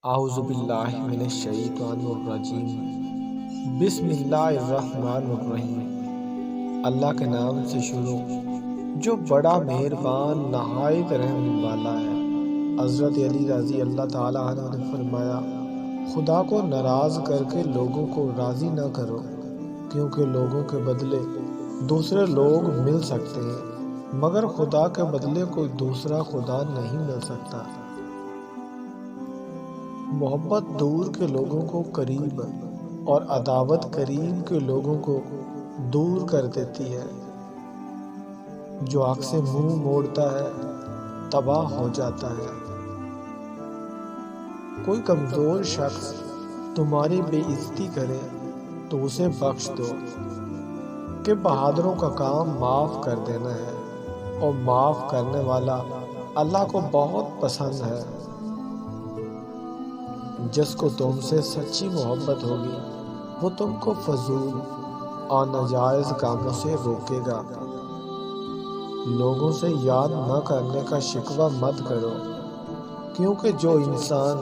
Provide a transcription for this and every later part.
اعوذ باللہ من الشیطان الرجیم بسم اللہ الرحمن الرحیم۔ اللہ کے نام سے شروع جو بڑا مہربان نہایت رحم والا ہے۔ حضرت علی رضی اللہ تعالیٰ عنہ نے فرمایا، خدا کو ناراض کر کے لوگوں کو راضی نہ کرو، کیونکہ لوگوں کے بدلے دوسرے لوگ مل سکتے ہیں مگر خدا کے بدلے کوئی دوسرا خدا نہیں مل سکتا۔ محبت دور کے لوگوں کو قریب اور عداوت قریب کے لوگوں کو دور کر دیتی ہے۔ جو حق سے منہ موڑتا ہے تباہ ہو جاتا ہے۔ کوئی کمزور شخص تمہاری بے عزتی کرے تو اسے بخش دو، کہ بہادروں کا کام معاف کر دینا ہے، اور معاف کرنے والا اللہ کو بہت پسند ہے۔ جس کو تم سے سچی محبت ہوگی وہ تم کو فضول اور ناجائز کاموں سے روکے گا۔ لوگوں سے یاد نہ کرنے کا شکوہ مت کرو، کیونکہ جو انسان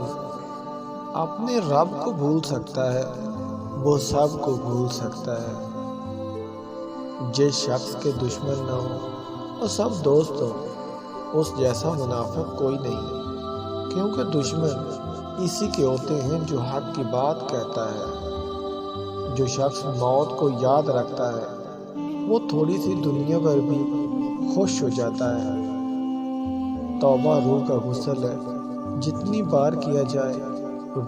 اپنے رب کو بھول سکتا ہے وہ سب کو بھول سکتا ہے۔ جس شخص کے دشمن نہ ہو اور سب دوست ہو، اس جیسا منافق کوئی نہیں، کیونکہ دشمن اسی کے ہوتے ہیں جو حق کی بات کہتا ہے۔ جو شخص موت کو یاد رکھتا ہے وہ تھوڑی سی دنیا پر بھی خوش ہو جاتا ہے۔ توبہ روح کا غسل ہے، جتنی بار کیا جائے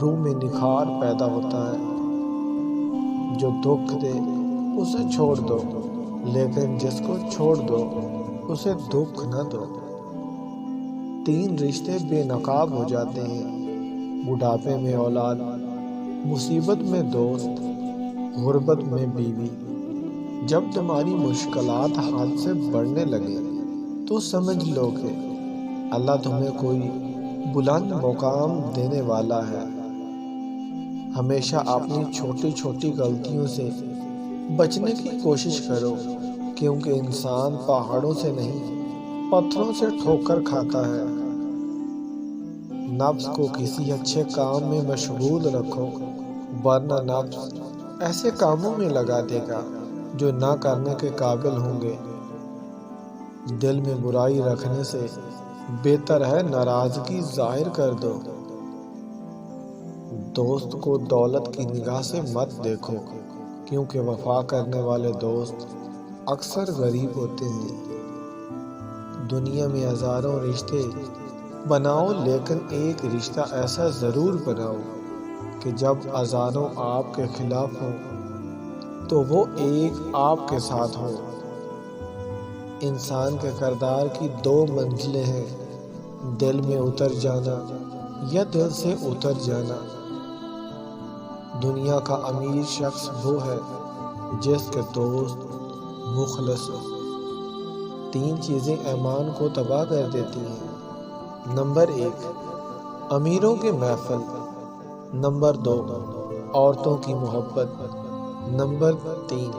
روح میں نکھار پیدا ہوتا ہے۔ جو دکھ دے اسے چھوڑ دو، لیکن جس کو چھوڑ دو اسے دکھ نہ دو۔ 3 رشتے بے نقاب ہو جاتے ہیں، بڑھاپے میں اولاد، مصیبت میں دوست، غربت میں بیوی۔ جب تمہاری مشکلات حد سے بڑھنے لگے تو سمجھ لو کہ اللہ تمہیں کوئی بلند مقام دینے والا ہے۔ ہمیشہ اپنی چھوٹی چھوٹی غلطیوں سے بچنے کی کوشش کرو، کیونکہ انسان پہاڑوں سے نہیں پتھروں سے ٹھوکر کھاتا ہے۔ نفس کو کسی اچھے کام میں مشغول رکھو، ورنہ نفس ایسے کاموں میں لگا دے گا جو نہ کرنے کے قابل ہوں گے۔ دل میں برائی رکھنے سے بہتر ہے ناراضگی ظاہر کر دو۔ دوست کو دولت کی نگاہ سے مت دیکھو، کیونکہ وفا کرنے والے دوست اکثر غریب ہوتے ہیں۔ دنیا میں ہزاروں رشتے بناؤ، لیکن ایک رشتہ ایسا ضرور بناؤ کہ جب ہزاروں آپ کے خلاف ہوں تو وہ ایک آپ کے ساتھ ہو۔ انسان کے کردار کی 2 منزلیں ہیں، دل میں اتر جانا یا دل سے اتر جانا۔ دنیا کا امیر شخص وہ ہے جس کے دوست مخلص ہو۔ 3 چیزیں ایمان کو تباہ کر دیتی ہیں۔ نمبر 1 امیروں کے محفل، نمبر 2 عورتوں کی محبت، نمبر 3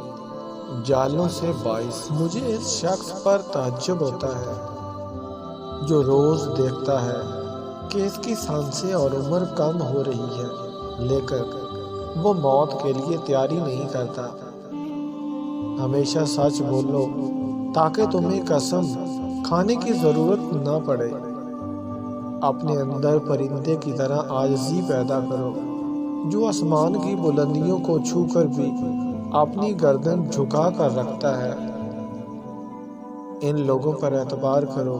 جالوں سے باعث۔ مجھے اس شخص پر تعجب ہوتا ہے جو روز دیکھتا ہے کہ اس کی سانسیں اور عمر کم ہو رہی ہے، لیکن وہ موت کے لیے تیاری نہیں کرتا۔ ہمیشہ سچ بولو تاکہ تمہیں قسم کھانے کی ضرورت نہ پڑے۔ اپنے اندر پرندے کی طرح عاجزی پیدا کرو، جو آسمان کی بلندیوں کو چھو کر بھی اپنی گردن جھکا کر رکھتا ہے۔ ان لوگوں پر اعتبار کرو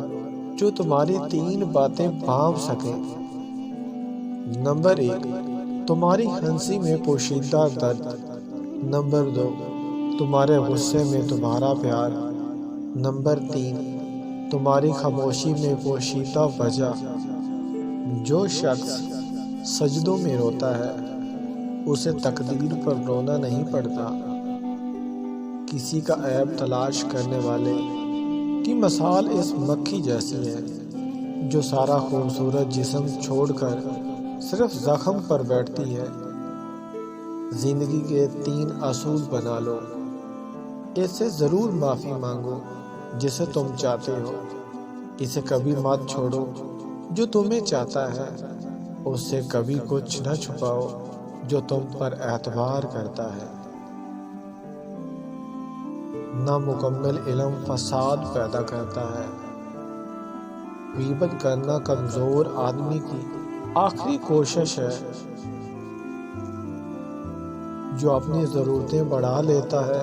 جو تمہاری 3 باتیں بھانپ سکیں۔ نمبر 1 تمہاری ہنسی میں پوشیدہ درد، نمبر 2 تمہارے غصے میں تمہارا پیار، نمبر 3 تمہاری خاموشی میں پوشیدہ وجہ۔ جو شخص سجدوں میں روتا ہے اسے تقدیر پر رونا نہیں پڑتا۔ کسی کا عیب تلاش کرنے والے کی مثال اس مکھی جیسی ہے جو سارا خوبصورت جسم چھوڑ کر صرف زخم پر بیٹھتی ہے۔ زندگی کے 3 اصول بنا لو، اس سے ضرور معافی مانگو جسے تم چاہتے ہو، اسے کبھی مت چھوڑو جو تمہیں چاہتا ہے، اس سے کبھی کچھ نہ چھپاؤ جو تم پر اعتبار کرتا ہے۔ نامکمل علم فساد پیدا کرتا ہے۔ غیبت کرنا کمزور آدمی کی آخری کوشش ہے۔ جو اپنی ضرورتیں بڑھا لیتا ہے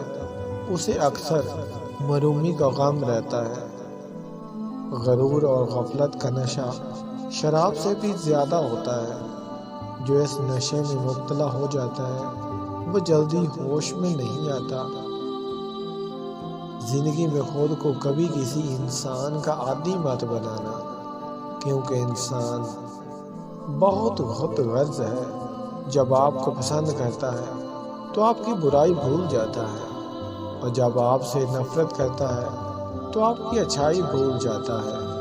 اسے اکثر محرومی کا غم رہتا ہے۔ غرور اور غفلت کا نشہ شراب سے بھی زیادہ ہوتا ہے۔ جو اس نشے میں مبتلا ہو جاتا ہے وہ جلدی ہوش میں نہیں آتا۔ زندگی میں خود کو کبھی کسی انسان کا عادی مت بنانا، کیونکہ انسان بہت خود غرض ہے۔ جب آپ کو پسند کرتا ہے تو آپ کی برائی بھول جاتا ہے، اور جب آپ سے نفرت کرتا ہے تو آپ کی اچھائی بھول جاتا ہے۔